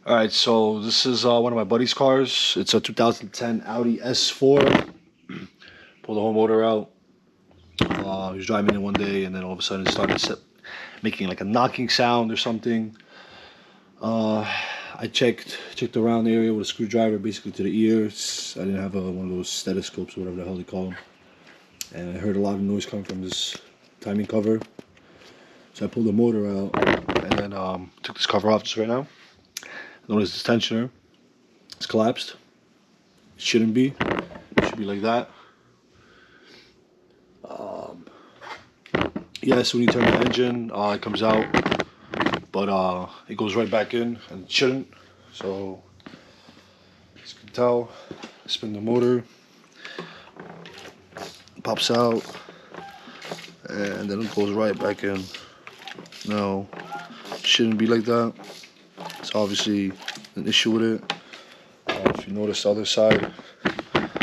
All right, so this is one of my buddy's cars. It's a 2010 Audi S4. Pulled the whole motor out. He was driving it one day, and then all of a sudden it started making like a knocking sound or something. I checked around the area with a screwdriver, basically to the ears. I didn't have one of those stethoscopes or whatever the hell they call them, and I heard a lot of noise coming from this timing cover. So I pulled the motor out, and then took this cover off just right now. Notice this tensioner. It's collapsed. It shouldn't be. It should be like that. Yes, when you turn the engine, it comes out, but it goes right back in, and it shouldn't. So, as you can tell, spin the motor, pops out, and then it goes right back in. No, it shouldn't be like that. It's obviously an issue with it. If you notice the other side, let's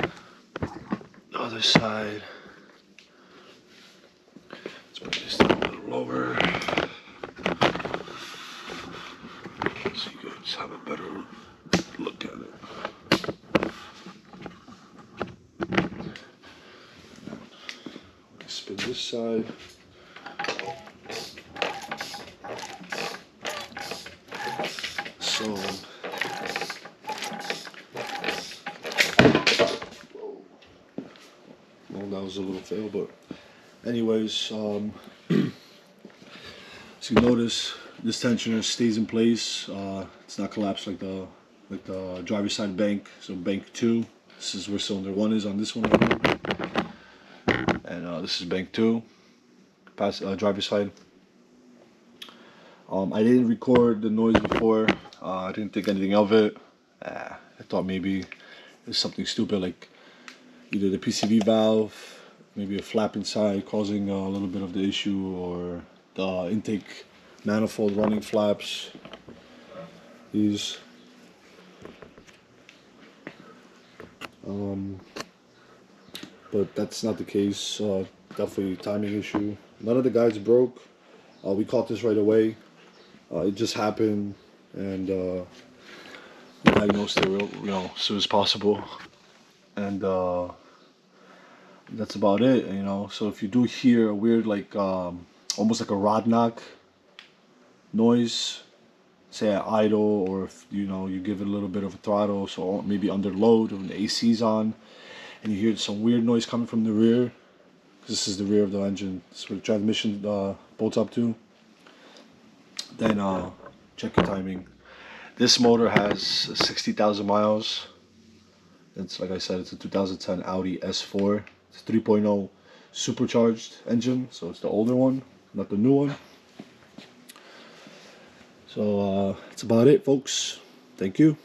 bring this down a little lower so you guys have a better look at it. Spin this side. So, well, that was a little fail, but anyways, so you notice this tensioner stays in place. It's not collapsed like the driver's side bank. So bank 2. This is where cylinder 1 is on this one right now, and this is bank 2, driver's side. I didn't record the noise before. I didn't think anything of it. I thought maybe it's something stupid like either the PCV valve, maybe a flap inside causing a little bit of the issue, or the intake manifold running flaps. These. But that's not the case. Definitely timing issue. None of the guides broke. We caught this right away. It just happened, and diagnosed it as soon as possible. And that's about it, So if you do hear a weird, like almost like a rod knock noise, say at idle, or if you give it a little bit of a throttle, so maybe under load when the AC's on, and you hear some weird noise coming from the rear, because this is the rear of the engine, this is where the transmission bolts up to, then check your timing. This motor has 60,000 miles. It's, like I said, it's a 2010 Audi S4. It's a 3.0 supercharged engine, so it's the older one, not the new one. So that's about it, folks. Thank you.